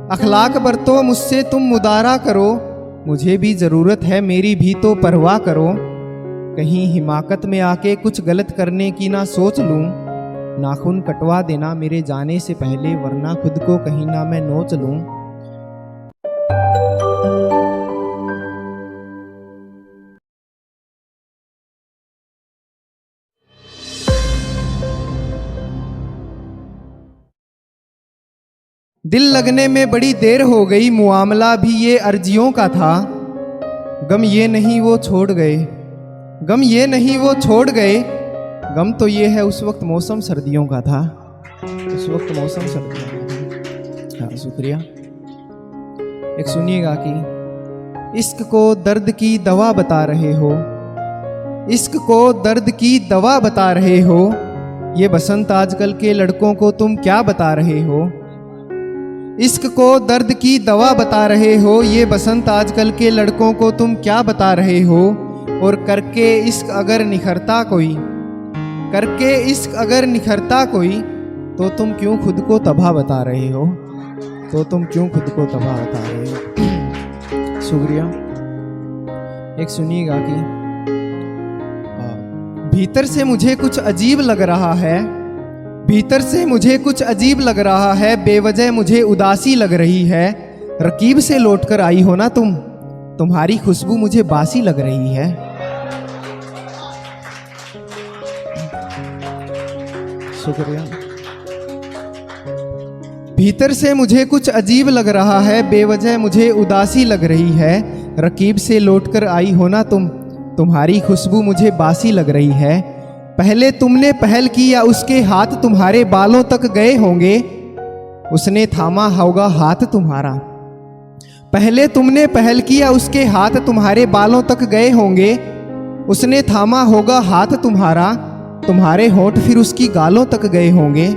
अखलाक बरतो मुझसे तुम मुदारा करो, मुझे भी ज़रूरत है मेरी भी तो परवाह करो। कहीं हिमाकत में आके कुछ गलत करने की ना सोच लूँ, नाखून कटवा देना मेरे जाने से पहले, वरना खुद को कहीं ना मैं नोच लूँ। दिल लगने में बड़ी देर हो गई, मुआमला भी ये अर्जियों का था। गम ये नहीं वो छोड़ गए, गम ये नहीं वो छोड़ गए, गम तो ये है उस वक्त मौसम सर्दियों का था, उस वक्त मौसम सर्दियों का था। हाँ, शुक्रिया। एक सुनिएगा कि इश्क को दर्द की दवा बता रहे हो, इश्क को दर्द की दवा बता रहे हो, ये बसंत आजकल के लड़कों को तुम क्या बता रहे हो। इश्क को दर्द की दवा बता रहे हो, ये बसंत आजकल के लड़कों को तुम क्या बता रहे हो। और करके इश्क अगर निखरता कोई, करके इश्क अगर निखरता कोई, तो तुम क्यों खुद को तबाह बता रहे हो, तो तुम क्यों खुद को तबाह बता रहे हो। शुक्रिया। एक सुनिएगा कि भीतर से मुझे कुछ अजीब लग रहा है, भीतर से मुझे कुछ अजीब लग रहा है, बेवजह मुझे उदासी लग रही है। रकीब से लौटकर आई हो ना तुम, तुम्हारी खुशबू मुझे बासी लग रही है। शुक्रिया। भीतर से मुझे कुछ अजीब लग रहा है, बेवजह मुझे उदासी लग रही है। रकीब से लौटकर आई हो ना तुम, तुम्हारी खुशबू मुझे बासी लग रही है। पहले तुमने पहल की या उसके हाथ तुम्हारे बालों तक गए होंगे, उसने थामा होगा हाथ तुम्हारा। पहले तुमने पहल की या उसके हाथ तुम्हारे बालों तक गए होंगे, उसने थामा होगा हाथ तुम्हारा। तुम्हारे होंठ फिर उसकी गालों तक गए होंगे,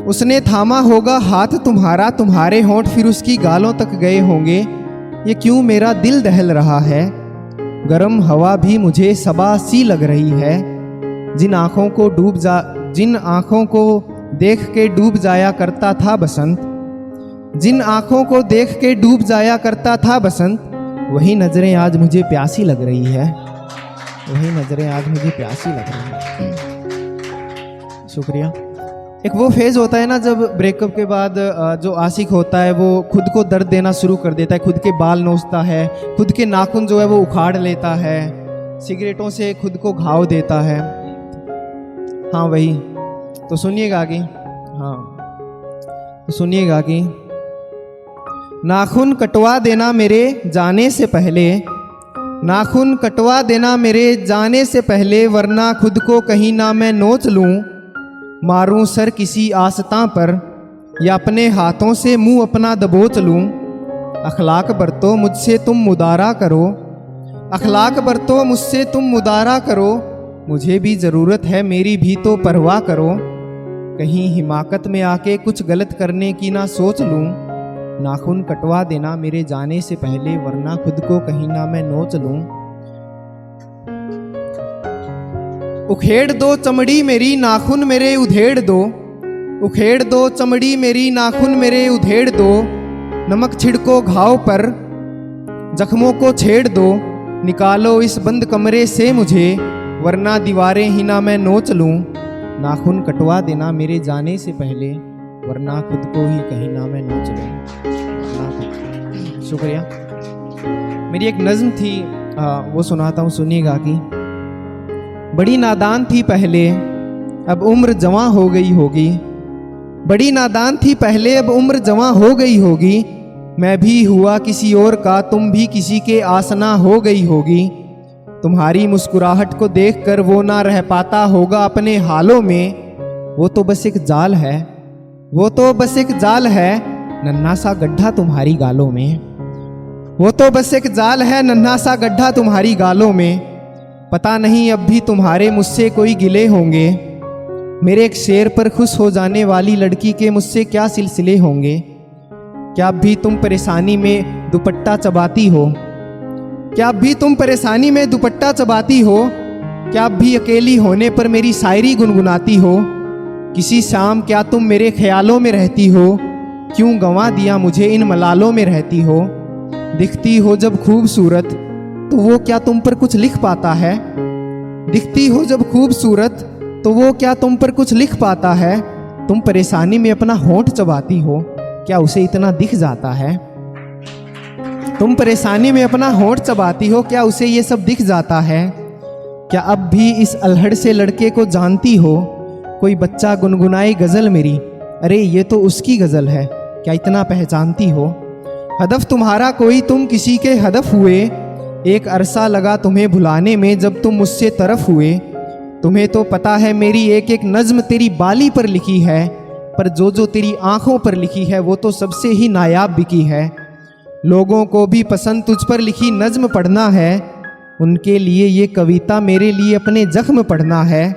उसने थामा होगा हाथ तुम्हारा। तुम्हारे होंठ फिर उसकी गालों तक गए होंगे। ये क्यों मेरा दिल दहल रहा है, गरम हवा भी मुझे सबा सी लग रही है। जिन आँखों को देख के डूब जाया करता था बसंत, जिन आँखों को देख के डूब जाया करता था बसंत, वही नज़रें आज मुझे प्यासी लग रही है, वही नज़रें आज मुझे प्यासी लग रही है। शुक्रिया। एक वो फेज़ होता है ना जब ब्रेकअप के बाद जो आशिक होता है वो खुद को दर्द देना शुरू कर देता है, खुद के बाल नोचता है, खुद के नाखून जो है वो उखाड़ लेता है, सिगरेटों से खुद को घाव देता है। हाँ वही, तो सुनिएगा आगे। हाँ तो सुनिएगा कि नाखून कटवा देना मेरे जाने से पहले, नाखून कटवा देना मेरे जाने से पहले, वरना खुद को कहीं ना मैं नोच लूँ। मारूं सर किसी आसतां पर या अपने हाथों से मुंह अपना दबोच लूं। अखलाक बरतो मुझसे तुम मुदारा करो, अखलाक बरतो मुझसे तुम मुदारा करो, मुझे भी ज़रूरत है मेरी भी तो परवाह करो। कहीं हिमाकत में आके कुछ गलत करने की ना सोच लूं, नाखून कटवा देना मेरे जाने से पहले, वरना खुद को कहीं ना मैं नोच लूं। उखेड़ दो चमड़ी मेरी नाखून मेरे उधेड़ दो, उखेड़ दो चमड़ी मेरी नाखून मेरे उधेड़ दो। नमक छिड़को घाव पर जख्मों को छेड़ दो, निकालो इस बंद कमरे से मुझे, वरना दीवारें ही ना मैं नोच लूँ। नाखून कटवा देना मेरे जाने से पहले, वरना खुद को ही कहीं ना मैं नोच लूँ। शुक्रिया। मेरी एक नज़्म थी, वो सुनाता हूँ, सुनिएगा कि बड़ी नादान थी पहले अब उम्र जवां हो गई होगी, बड़ी नादान थी पहले अब उम्र जवां हो गई होगी। मैं भी हुआ किसी और का, तुम भी किसी के आसना हो गई होगी। तुम्हारी मुस्कुराहट को देखकर वो ना रह पाता होगा अपने हालों में। वो तो बस एक जाल है, वो तो बस एक जाल है, नन्हा सा गड्ढा तुम्हारी गालों में। वो तो बस एक जाल है, नन्हा सा गड्ढा तुम्हारी गालों में। पता नहीं अब भी तुम्हारे मुझसे कोई गिले होंगे, मेरे एक शेर पर खुश हो जाने वाली लड़की के मुझसे क्या सिलसिले होंगे। क्या अब भी तुम परेशानी में दुपट्टा चबाती हो, क्या अब भी तुम परेशानी में दुपट्टा चबाती हो। क्या अब भी अकेली होने पर मेरी शायरी गुनगुनाती हो। किसी शाम क्या तुम मेरे ख्यालों में रहती हो, क्यों गंवा दिया मुझे इन मलालों में रहती हो। दिखती हो जब खूबसूरत तो वो क्या तुम पर कुछ लिख पाता है। दिखती हो जब खूबसूरत तो वो क्या तुम पर कुछ लिख पाता है। तुम परेशानी में अपना होंठ चबाती हो, क्या उसे इतना दिख जाता है। तुम परेशानी में अपना होंठ चबाती हो, क्या उसे ये सब दिख जाता है। क्या अब भी इस अल्हड़ से लड़के को जानती हो। कोई बच्चा गुनगुनाए गजल मेरी, अरे ये तो उसकी गजल है, क्या इतना पहचानती हो। हदफ तुम्हारा कोई, तुम किसी के हदफ हुए। एक अरसा लगा तुम्हें भुलाने में जब तुम मुझसे तरफ हुए। तुम्हें तो पता है मेरी एक एक नज्म तेरी बाली पर लिखी है, पर जो जो तेरी आंखों पर लिखी है वो तो सबसे ही नायाब बिकी है। लोगों को भी पसंद तुझ पर लिखी नज्म पढ़ना है, उनके लिए ये कविता मेरे लिए अपने जख्म पढ़ना है।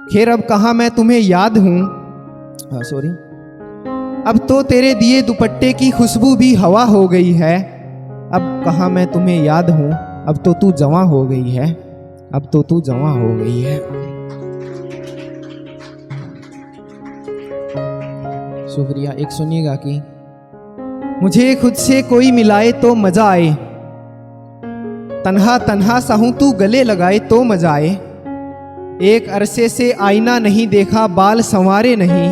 खैर अब कहाँ मैं तुम्हें याद हूँ, सॉरी, अब तो तेरे दिए दुपट्टे की खुशबू भी हवा हो गई है। अब कहाँ मैं तुम्हें याद हूँ, अब तो तू जवां हो गई है, अब तो तू जवां हो गई है। शुक्रिया। एक सुनिएगा कि मुझे खुद से कोई मिलाए तो मजा आए, तन्हा तन्हा सा हूं तू गले लगाए तो मजा आए। एक अरसे से आईना नहीं देखा बाल संवारे नहीं,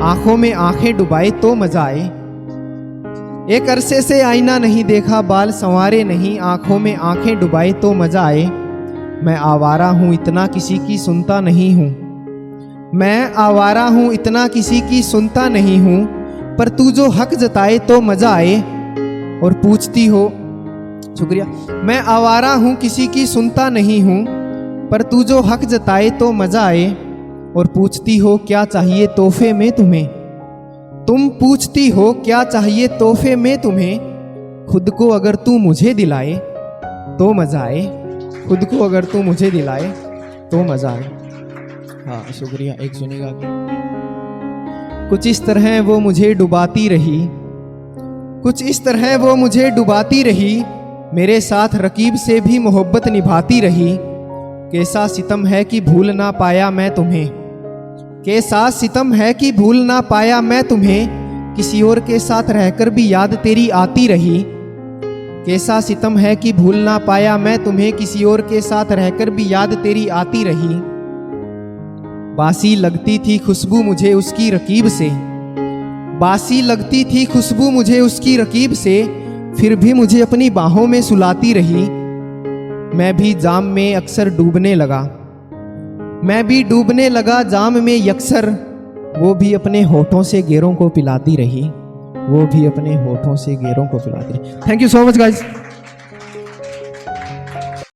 आंखों में आंखें डुबाए तो मजा आए। एक अरसे से आईना नहीं देखा बाल संवारे नहीं, आंखों में आंखें डुबाए तो मजा आए। मैं आवारा हूं इतना किसी की सुनता नहीं हूं, मैं आवारा हूं इतना किसी की सुनता नहीं हूं, पर तू जो हक जताए तो मजा आए और पूछती हो। शुक्रिया। मैं आवारा हूं किसी की सुनता नहीं हूं, पर तू जो हक जताए तो मजा आए और पूछती हो क्या चाहिए तोहफे में तुम्हें। तुम पूछती हो क्या चाहिए तोहफे में तुम्हें, खुद को अगर तू मुझे दिलाए तो मजा आए, खुद को अगर तू मुझे दिलाए तो मजा आए। हाँ शुक्रिया। एक सुनिएगा कि कुछ इस तरह वो मुझे डुबाती रही, कुछ इस तरह वो मुझे डुबाती रही, मेरे साथ रकीब से भी मोहब्बत निभाती रही। कैसा सितम है कि भूल ना पाया मैं तुम्हें, कैसा सितम है कि भूल ना पाया मैं तुम्हें, किसी और के साथ रहकर भी याद तेरी आती रही। कैसा सितम है कि भूल ना पाया मैं तुम्हें, किसी और के साथ रहकर भी याद तेरी आती रही। बासी लगती थी खुशबू मुझे उसकी रकीब से, बासी लगती थी खुशबू मुझे उसकी रकीब से, फिर भी मुझे अपनी बाहों में सुलाती रही। मैं भी जाम में अक्सर डूबने लगा, मैं भी डूबने लगा जाम में यक्सर, वो भी अपने होठों से गेरों को पिलाती रही, वो भी अपने होठों से गेरों को पिलाती रही। Thank you so much guys.